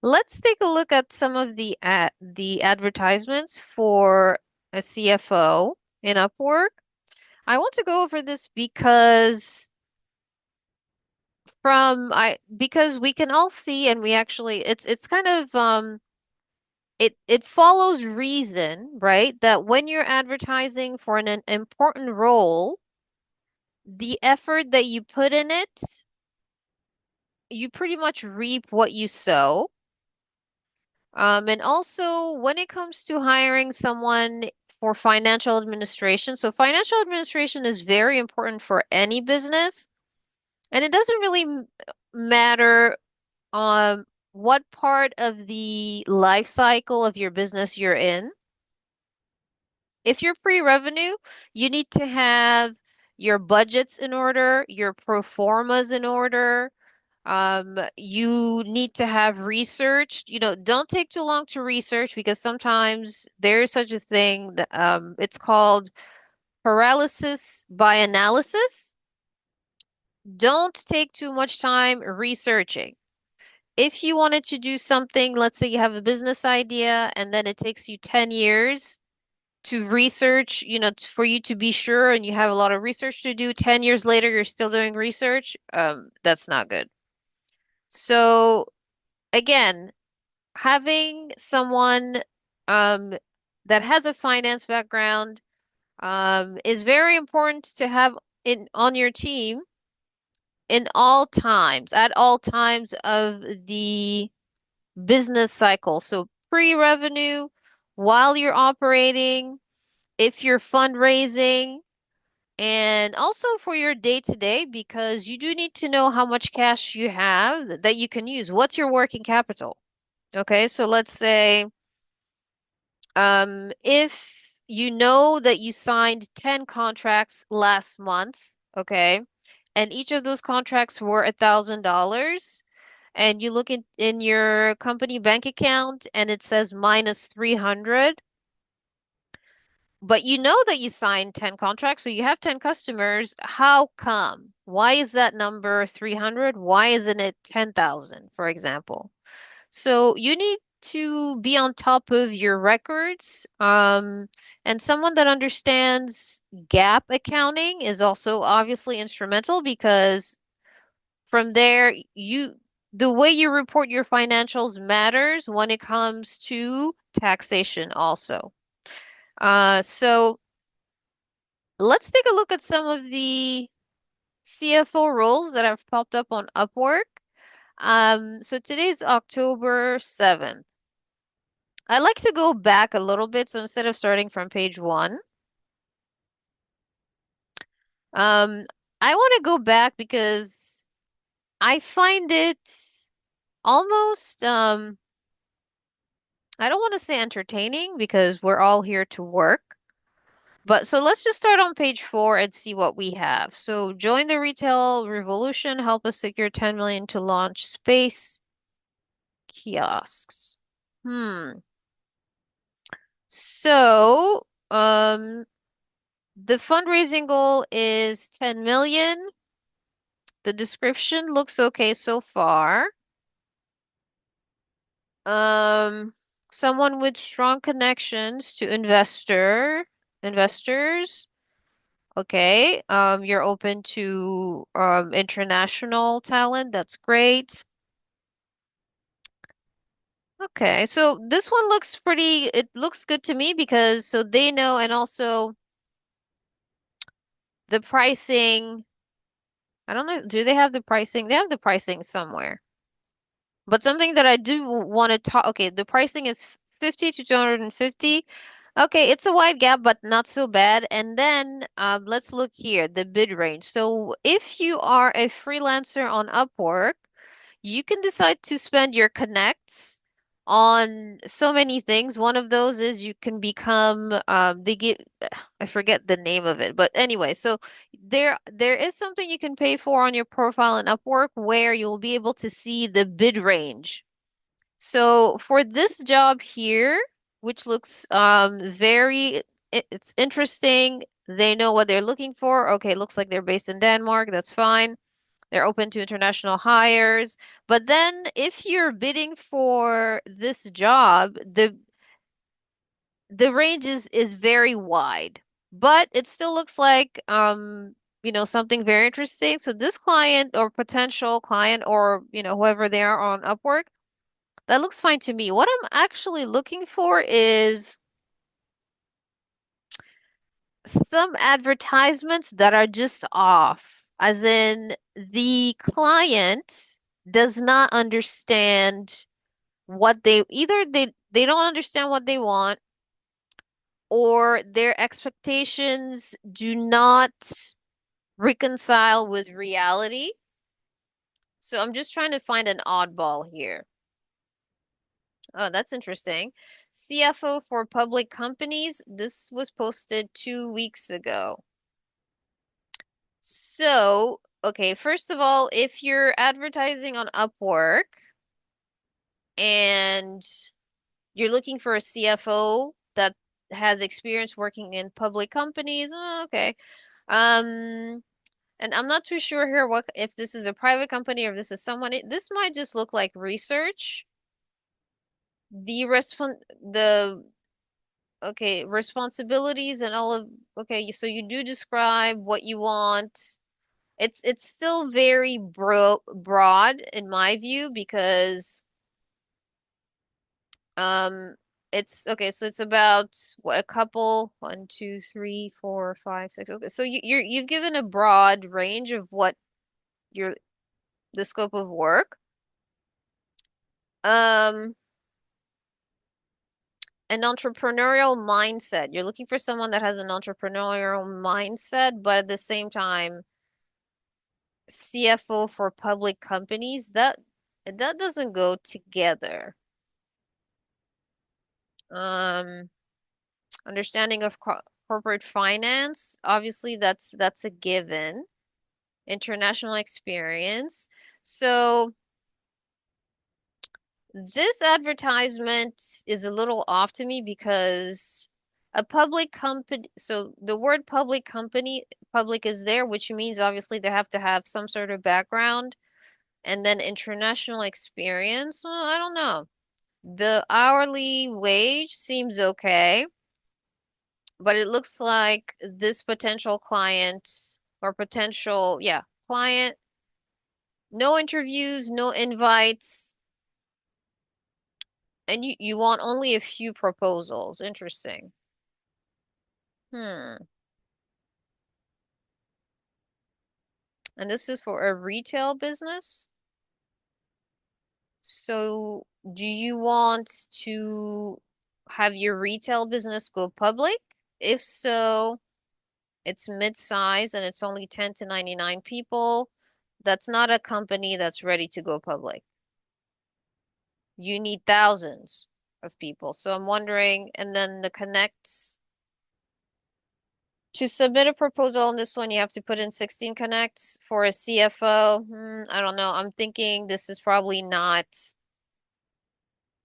Let's take a look at some of the advertisements for a CFO in Upwork. I want to go over this because we can all see and we actually it's kind of it follows reason, right? That when you're advertising for an important role, the effort that you put in it, you pretty much reap what you sow. And also, when it comes to hiring someone for financial administration, so financial administration is very important for any business, and it doesn't really matter what part of the life cycle of your business you're in. If you're pre-revenue, you need to have your budgets in order, your pro formas in order. You need to have research. Don't take too long to research because sometimes there is such a thing that it's called paralysis by analysis. Don't take too much time researching. If you wanted to do something, let's say you have a business idea and then it takes you 10 years to research, for you to be sure and you have a lot of research to do, 10 years later you're still doing research, that's not good. So again, having someone um, that has a finance background is very important to have in on your team in all times, at all times of the business cycle. So pre-revenue, while you're operating, if you're fundraising, and also for your day-to-day, because you do need to know how much cash you have that you can use. What's your working capital? Okay, so let's say if you know that you signed 10 contracts last month, okay, and each of those contracts were $1,000, and you look in your company bank account and it says minus 300, but you know that you signed 10 contracts, so you have 10 customers. How come? Why is that number 300? Why isn't it 10,000, for example? So you need to be on top of your records. And someone that understands GAAP accounting is also obviously instrumental because from there, the way you report your financials matters when it comes to taxation also. So let's take a look at some of the CFO roles that have popped up on Upwork. So today's October 7th. I like to go back a little bit, so instead of starting from page one, um, I want to go back because I find it almost, I don't want to say entertaining because we're all here to work. But so let's just start on page four and see what we have. So join the retail revolution, help us secure 10 million to launch space kiosks. Hmm. So, the fundraising goal is 10 million. The description looks okay so far. Um, Someone with strong connections to investors. Okay. You're open to international talent. That's great. Okay. So this one looks it looks good to me because so they know, and also the pricing. I don't know. Do they have the pricing? They have the pricing somewhere. But something that I do want to talk, okay, the pricing is 50 to 250. Okay, it's a wide gap, but not so bad. And then let's look here, the bid range. So if you are a freelancer on Upwork, you can decide to spend your connects on so many things. One of those is you can become they get I forget the name of it, but anyway, so there is something you can pay for on your profile in Upwork where you'll be able to see the bid range. So for this job here, which looks it's interesting. They know what they're looking for. Okay, looks like they're based in Denmark. That's fine. They're open to international hires. But then if you're bidding for this job, the range is very wide. But it still looks like something very interesting. So this client or potential client or whoever they are on Upwork, that looks fine to me. What I'm actually looking for is some advertisements that are just off, as in the client does not understand what they either they don't understand what they want, or their expectations do not reconcile with reality. So I'm just trying to find an oddball here. Oh, that's interesting. CFO for public companies. This was posted 2 weeks ago. So, okay, first of all, if you're advertising on Upwork and you're looking for a CFO that has experience working in public companies, okay. Um, and I'm not too sure here what if this is a private company or if this is someone. This might just look like research. The okay, responsibilities and all of okay, so you do describe what you want. It's still very broad in my view because um it's okay, so it's about what a couple, 1, 2, 3, 4, 5, 6. Okay, so you've given a broad range of what your the scope of work. Um, an entrepreneurial mindset. You're looking for someone that has an entrepreneurial mindset, but at the same time, CFO for public companies, that doesn't go together. Um, understanding of corporate finance, obviously that's a given. International experience. So this advertisement is a little off to me because a public company, so the word public company, public is there, which means obviously they have to have some sort of background, and then international experience. Well, I don't know. The hourly wage seems okay, but it looks like this potential client or potential, yeah, client, no interviews, no invites, and you want only a few proposals. Interesting. Hmm. And this is for a retail business. So do you want to have your retail business go public? If so, it's mid-size and it's only 10 to 99 people. That's not a company that's ready to go public. You need thousands of people. So I'm wondering, and then the connects to submit a proposal on this one, you have to put in 16 connects for a CFO. I don't know. I'm thinking this is probably not.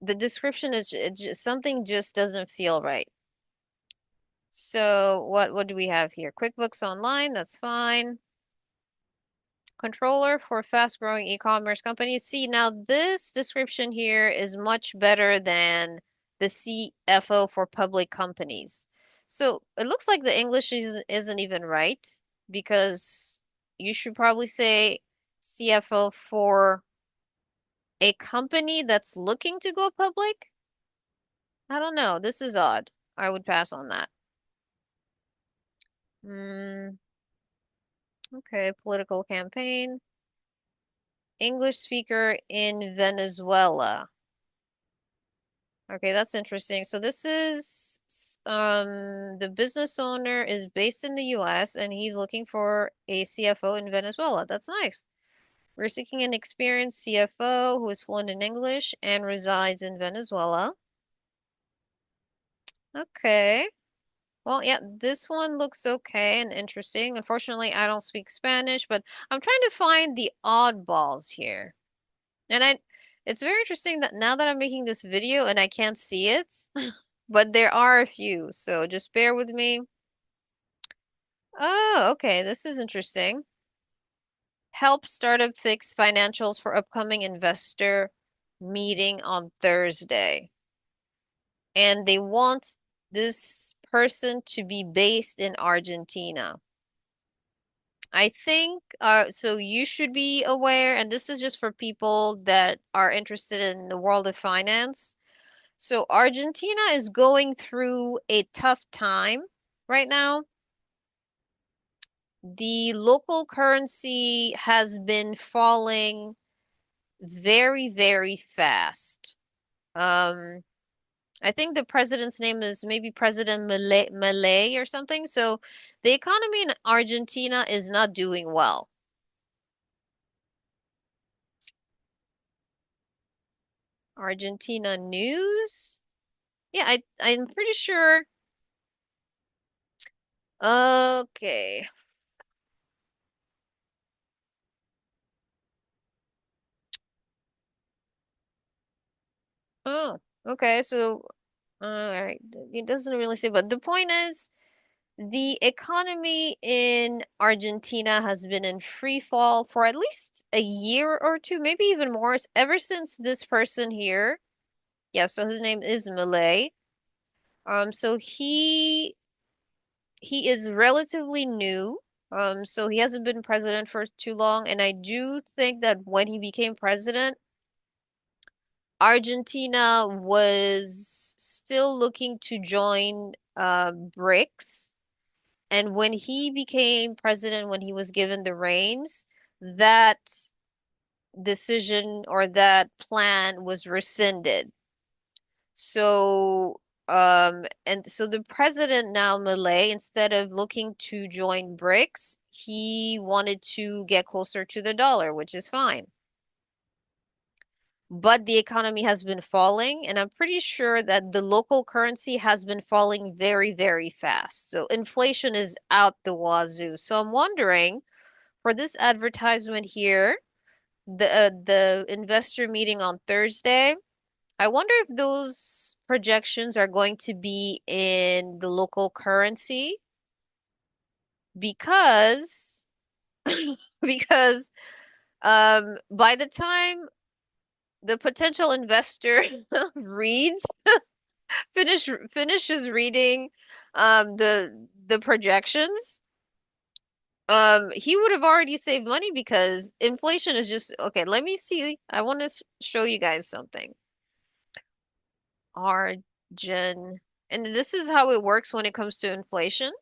The description is something just doesn't feel right. So what do we have here? QuickBooks Online, that's fine. Controller for fast-growing e-commerce companies. See, now this description here is much better than the CFO for public companies. So it looks like the English isn't even right because you should probably say CFO for a company that's looking to go public. I don't know. This is odd. I would pass on that. Mm, okay, political campaign. English speaker in Venezuela. Okay, that's interesting. So this is the business owner is based in the US and he's looking for a CFO in Venezuela. That's nice. We're seeking an experienced CFO who is fluent in English and resides in Venezuela. Okay. Well, yeah, this one looks okay and interesting. Unfortunately, I don't speak Spanish, but I'm trying to find the oddballs here. And it's very interesting that now that I'm making this video and I can't see it, but there are a few, so just bear with me. Oh, okay, this is interesting. Help startup fix financials for upcoming investor meeting on Thursday. And they want this person to be based in Argentina. I think so you should be aware, and this is just for people that are interested in the world of finance. So Argentina is going through a tough time right now. The local currency has been falling very, very fast. Um, I think the president's name is maybe President Malay or something. So the economy in Argentina is not doing well. Argentina news? Yeah, I'm pretty sure. Okay. Oh, okay. So, all right. It doesn't really say, but the point is, the economy in Argentina has been in free fall for at least a year or two, maybe even more, ever since this person here. Yeah, so his name is Malay. So he is relatively new. So he hasn't been president for too long, and I do think that when he became president, Argentina was still looking to join BRICS. And when he became president, when he was given the reins, that decision or that plan was rescinded. So, and so the president now, Malay, instead of looking to join BRICS, he wanted to get closer to the dollar, which is fine. But the economy has been falling, and I'm pretty sure that the local currency has been falling very, very fast. So inflation is out the wazoo. So I'm wondering for this advertisement here, the investor meeting on Thursday, I wonder if those projections are going to be in the local currency because because by the time the potential investor reads finishes reading the projections, he would have already saved money because inflation is just okay. Let me see. I want to show you guys something. Argent, and this is how it works when it comes to inflation.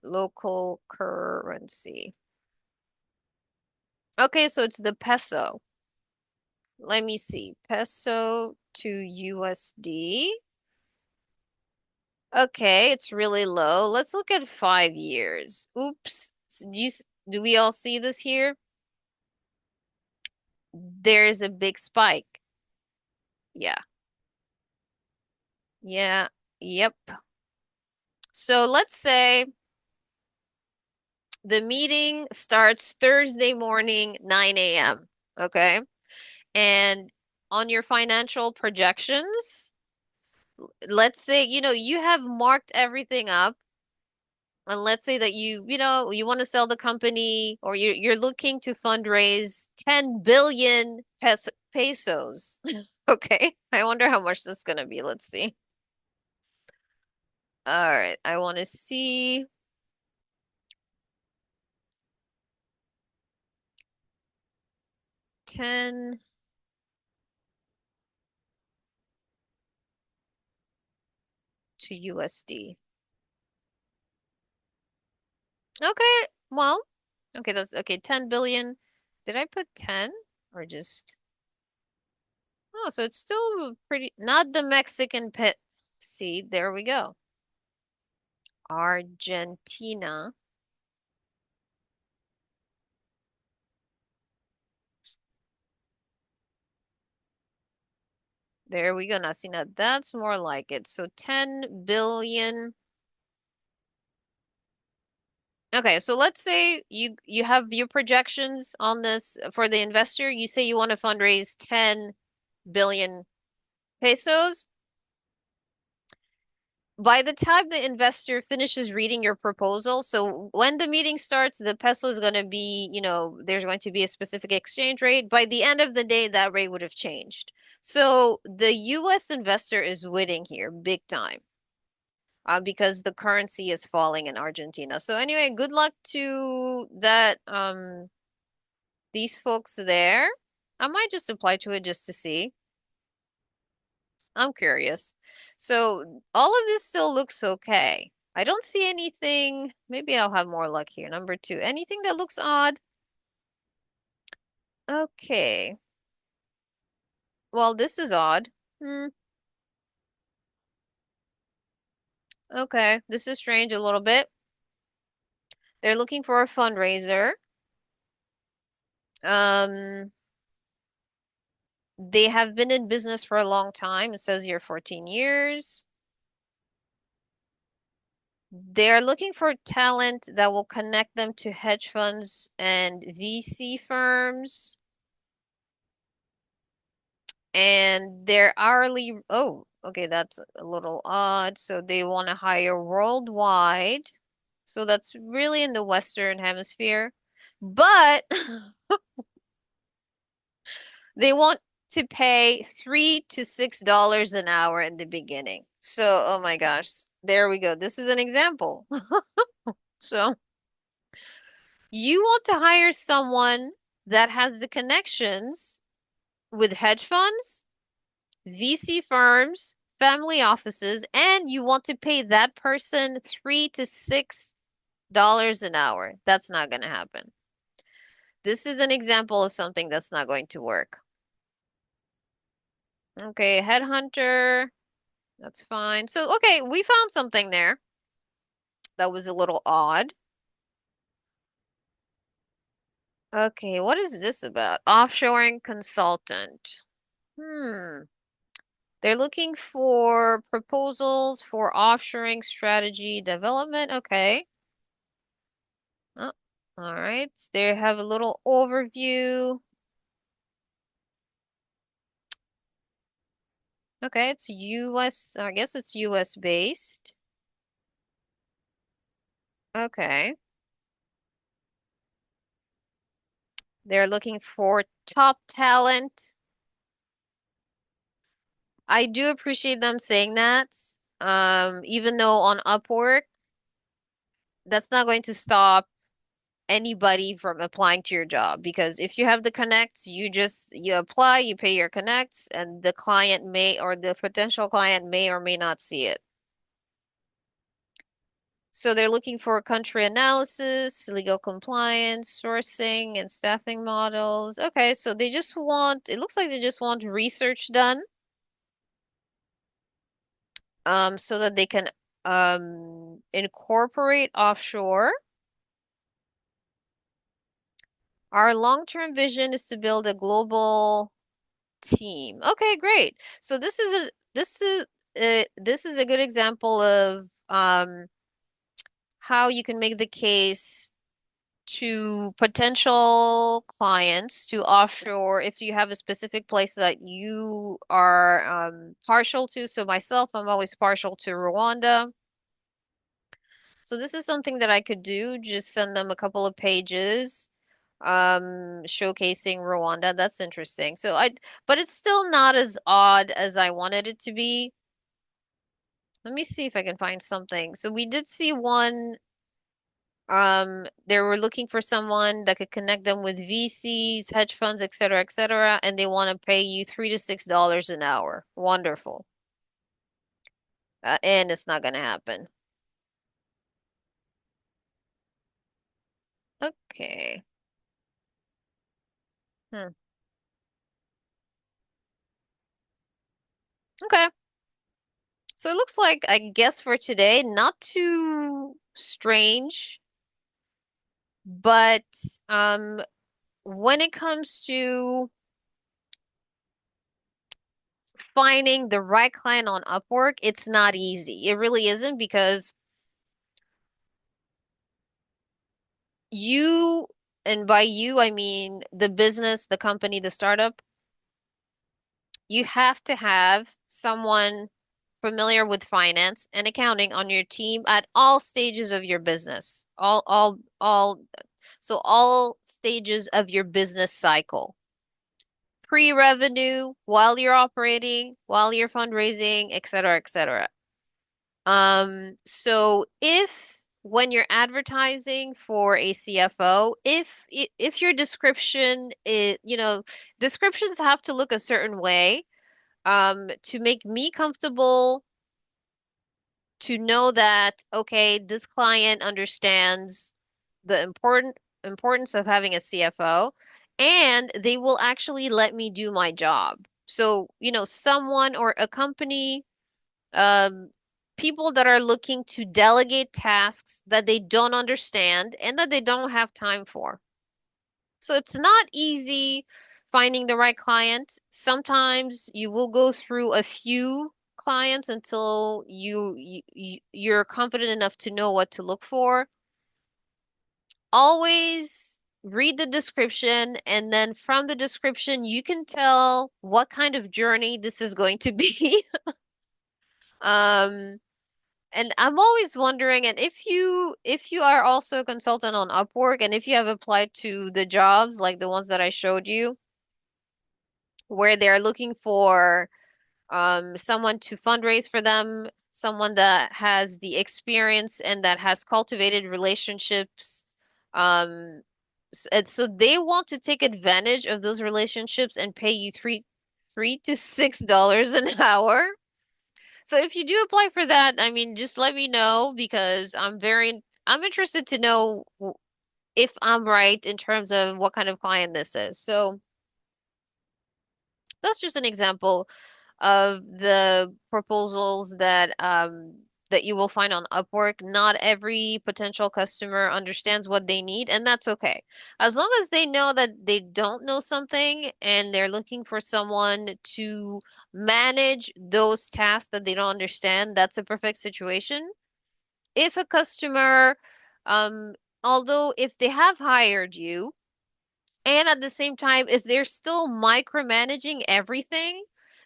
Local currency. Okay, so it's the peso. Let me see. Peso to USD. Okay, it's really low. Let's look at 5 years. Oops. Do we all see this here? There's a big spike. Yeah. Yeah. Yep. So let's say the meeting starts Thursday morning, 9 a.m. Okay. And on your financial projections, let's say, you have marked everything up. And let's say that you want to sell the company or you're looking to fundraise 10 billion pesos. Okay. I wonder how much that's going to be. Let's see. All right. I want to see 10 to USD. Okay. Well, okay. That's okay. 10 billion. Did I put 10 or just, oh, so it's still pretty, not the Mexican pit. See, there we go. Argentina. There we go. Now, see, now that's more like it. So 10 billion. Okay, so let's say you have your projections on this for the investor. You say you want to fundraise 10 billion pesos. by the time the investor finishes reading your proposal, so when the meeting starts, the peso is going to be, there's going to be a specific exchange rate. By the end of the day, that rate would have changed. So the US investor is winning here big time, because the currency is falling in Argentina. So anyway, good luck to that these folks there. I might just apply to it just to see. I'm curious. So all of this still looks okay. I don't see anything. Maybe I'll have more luck here. Number two, anything that looks odd. Okay. Well, this is odd. Hmm. Okay. This is strange a little bit. They're looking for a fundraiser. Um, they have been in business for a long time. It says here 14 years. They're looking for talent that will connect them to hedge funds and VC firms. And their hourly, oh, okay, that's a little odd. So they want to hire worldwide. So that's really in the Western Hemisphere. But they want to pay $3 to $6 an hour in the beginning. So, oh my gosh, there we go. This is an example. So you want to hire someone that has the connections with hedge funds, VC firms, family offices, and you want to pay that person $3 to $6 an hour. That's not going to happen. This is an example of something that's not going to work. Okay, headhunter, that's fine. So, okay, we found something there that was a little odd. Okay, what is this about? Offshoring consultant. Hmm. They're looking for proposals for offshoring strategy development. Okay. Oh, all right. They have a little overview. Okay, it's US, I guess it's US based. Okay. They're looking for top talent. I do appreciate them saying that. Even though on Upwork, that's not going to stop anybody from applying to your job, because if you have the connects, you apply, you pay your connects, and the client may, or the potential client may or may not see it. So they're looking for country analysis, legal compliance, sourcing, and staffing models. Okay, so they just want, it looks like they just want research done, so that they can incorporate offshore. Our long-term vision is to build a global team. Okay, great. So this is a good example of how you can make the case to potential clients to offshore if you have a specific place that you are partial to. So myself, I'm always partial to Rwanda. So this is something that I could do, just send them a couple of pages showcasing Rwanda. That's interesting. But it's still not as odd as I wanted it to be. Let me see if I can find something. So we did see one. They were looking for someone that could connect them with VCs, hedge funds, et cetera, and they want to pay you $3 to $6 an hour. Wonderful. And it's not going to happen. Okay. Hmm. Okay. So it looks like, I guess for today, not too strange, but um, when it comes to finding the right client on Upwork, it's not easy. It really isn't, because you, and by you, I mean the business, the company, the startup, you have to have someone familiar with finance and accounting on your team at all stages of your business. So all stages of your business cycle. Pre-revenue, while you're operating, while you're fundraising, et cetera, et cetera. So if when you're advertising for a CFO, if your description is, descriptions have to look a certain way, to make me comfortable to know that, okay, this client understands the importance of having a CFO, and they will actually let me do my job. So, someone or a company, um, people that are looking to delegate tasks that they don't understand and that they don't have time for. So it's not easy finding the right client. Sometimes you will go through a few clients until you're confident enough to know what to look for. Always read the description, and then from the description you can tell what kind of journey this is going to be. Um, And I'm always wondering, and if you are also a consultant on Upwork, and if you have applied to the jobs like the ones that I showed you, where they're looking for someone to fundraise for them, someone that has the experience and that has cultivated relationships, and so they want to take advantage of those relationships and pay you three to $6 an hour. So if you do apply for that, I mean, just let me know because I'm interested to know if I'm right in terms of what kind of client this is. So that's just an example of the proposals that you will find on Upwork. Not every potential customer understands what they need, and that's okay. As long as they know that they don't know something and they're looking for someone to manage those tasks that they don't understand, that's a perfect situation. If a customer, um, although if they have hired you, and at the same time, if they're still micromanaging everything,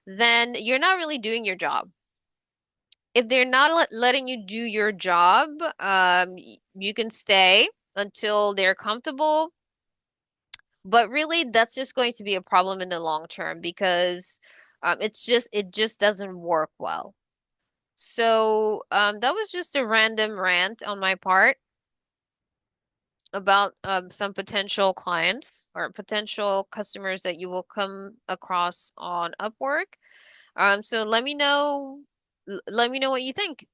then you're not really doing your job. If they're not letting you do your job, you can stay until they're comfortable. But really, that's just going to be a problem in the long term because it just doesn't work well. So that was just a random rant on my part about some potential clients or potential customers that you will come across on Upwork. So let me know what you think.